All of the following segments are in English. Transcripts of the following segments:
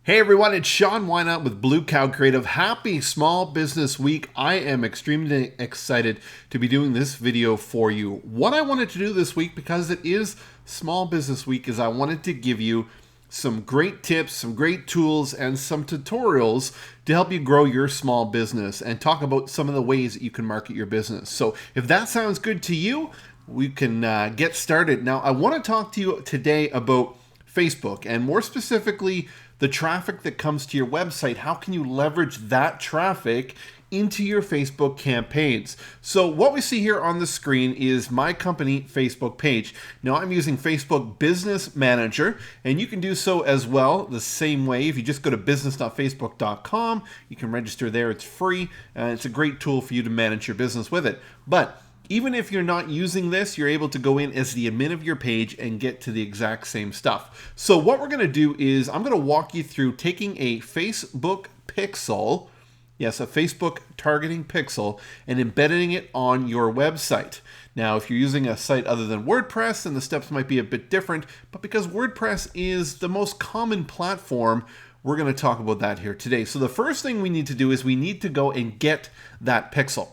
Hey everyone, it's Sean Wynot with Blue Cow Creative. Happy Small Business Week. I am extremely excited to be doing this video for you. What I wanted to do this week, because it is Small Business Week, is I wanted to give you some great tips, some great tools, and some tutorials to help you grow your small business and talk about some of the ways that you can market your business. So if that sounds good to you, we can get started. Now, I want to talk to you today about Facebook, and more specifically, the traffic that comes to your website. How can you leverage that traffic into your Facebook campaigns? So what we see here on the screen is my company Facebook page. Now I'm using Facebook Business Manager, and you can do so as well the same way. If you just go to business.facebook.com, you can register there. It's free, and it's a great tool for you to manage your business with it. But even if you're not using this, you're able to go in as the admin of your page and get to the exact same stuff. So what we're going to do is I'm going to walk you through taking a Facebook pixel, yes, a Facebook targeting pixel, and embedding it on your website. Now, if you're using a site other than WordPress, then the steps might be a bit different, but because WordPress is the most common platform, we're going to talk about that here today. So the first thing we need to do is we need to go and get that pixel.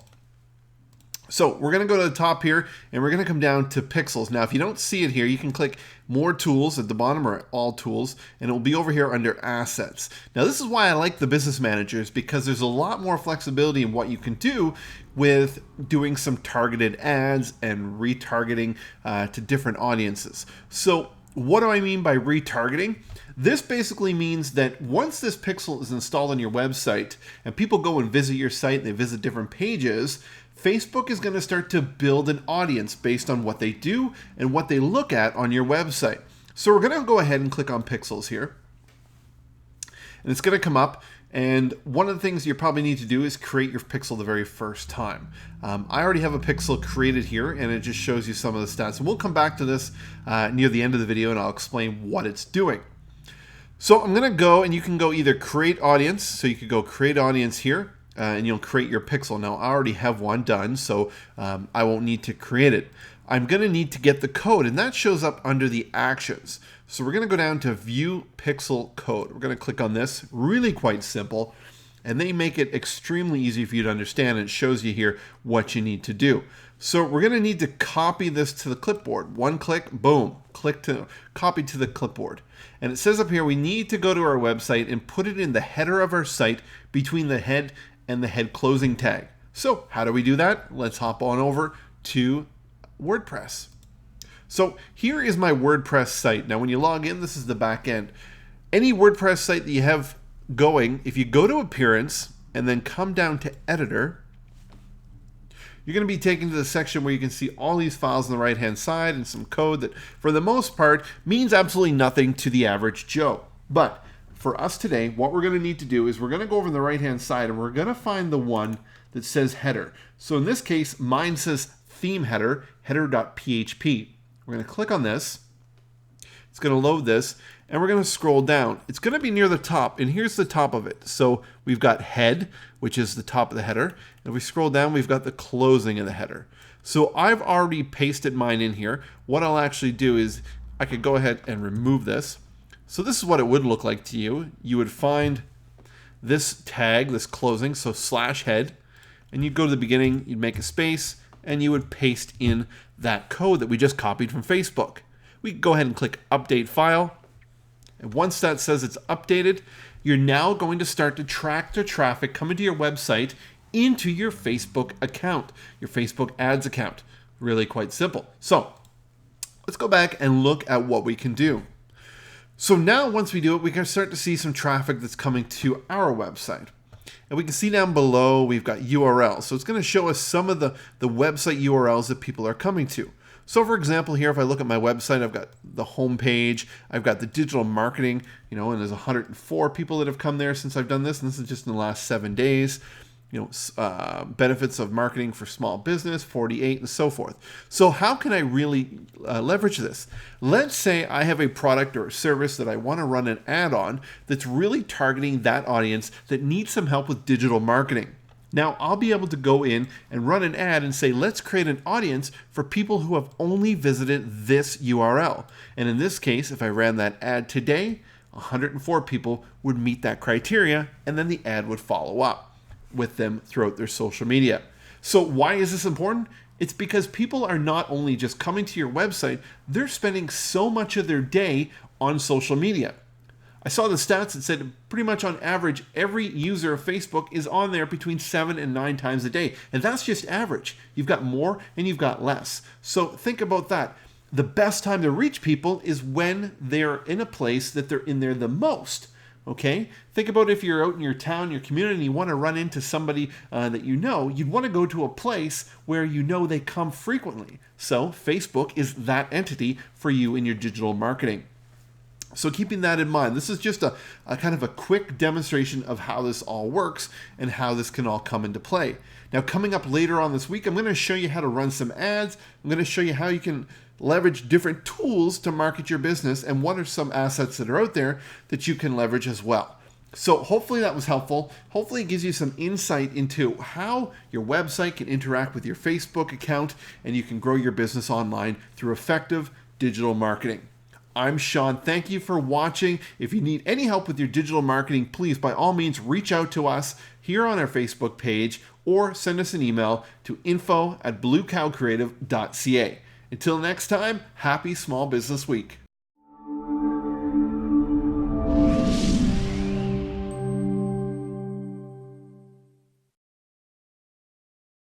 So we're going to go to the top here, and we're going to come down to pixels. Now, if you don't see it here, you can click more tools at the bottom, or all tools, and it will be over here under assets. Now, this is why I like the business managers, because there's a lot more flexibility in what you can do with doing some targeted ads and retargeting to different audiences. So what do I mean by retargeting? This basically means that once this pixel is installed on your website and people go and visit your site and they visit different pages, Facebook is going to start to build an audience based on what they do and what they look at on your website. So we're going to go ahead and click on pixels here. And it's going to come up. And one of the things you probably need to do is create your pixel the very first time. I already have a pixel created here, and it just shows you some of the stats. And we'll come back to this near the end of the video, and I'll explain what it's doing. So I'm going to go, and you can go either create audience. So you could go create audience here. And you'll create your pixel. Now, I already have one done, so I won't need to create it. I'm going to need to get the code, and that shows up under the actions. So we're going to go down to view pixel code. We're going to click on this, really quite simple, and they make it extremely easy for you to understand, and it shows you here what you need to do. So we're going to need to copy this to the clipboard. One click, boom, click to copy to the clipboard. And it says up here, we need to go to our website and put it in the header of our site between the head and the head closing tag. So how do we do that? Let's hop on over to WordPress. So here is my WordPress site. Now when you log in, this is the back end. Any WordPress site that you have going, if you go to Appearance and then come down to Editor, you're going to be taken to the section where you can see all these files on the right hand side and some code that for the most part means absolutely nothing to the average Joe. But for us today, what we're going to need to do is we're going to go over on the right-hand side, and we're going to find the one that says header. So in this case, mine says theme header, header.php. We're going to click on this. It's going to load this, and we're going to scroll down. It's going to be near the top, and here's the top of it. So we've got head, which is the top of the header. And if we scroll down, we've got the closing of the header. So I've already pasted mine in here. What I'll actually do is I could go ahead and remove this. So this is what it would look like to you. You would find this tag, this closing, so /head, and you'd go to the beginning, you'd make a space, and you would paste in that code that we just copied from Facebook. We can go ahead and click Update File, and once that says it's updated, you're now going to start to track the traffic coming to your website into your Facebook account, your Facebook ads account. Really quite simple. So let's go back and look at what we can do. So now once we do it, we can start to see some traffic that's coming to our website. And we can see down below, we've got URLs. So it's going to show us some of the website URLs that people are coming to. So for example, here, if I look at my website, I've got the home page, I've got the digital marketing, and there's 104 people that have come there since I've done this. And this is just in the last 7 days. Benefits of marketing for small business, 48, and so forth. So how can I really leverage this? Let's say I have a product or a service that I want to run an ad on that's really targeting that audience that needs some help with digital marketing. Now I'll be able to go in and run an ad and say, let's create an audience for people who have only visited this URL. And in this case, if I ran that ad today, 104 people would meet that criteria, and then the ad would follow up with them throughout their social media. So why is this important? It's because people are not only just coming to your website, they're spending so much of their day on social media. I saw the stats that said pretty much on average, every user of Facebook is on there between 7 and 9 times a day. And that's just average. You've got more and you've got less. So think about that. The best time to reach people is when they're in a place that they're in there the most. Okay? Think about if you're out in your town, your community, and you want to run into somebody that you know, you'd want to go to a place where you know they come frequently. So Facebook is that entity for you in your digital marketing. So keeping that in mind, this is just a kind of a quick demonstration of how this all works and how this can all come into play. Now, coming up later on this week, I'm going to show you how to run some ads. I'm going to show you how you can leverage different tools to market your business and what are some assets that are out there that you can leverage as well. So hopefully that was helpful. Hopefully it gives you some insight into how your website can interact with your Facebook account and you can grow your business online through effective digital marketing. I'm Sean. Thank you for watching. If you need any help with your digital marketing, please, by all means, reach out to us here on our Facebook page or send us an email to info@bluecowcreative.ca. Until next time, happy Small Business Week.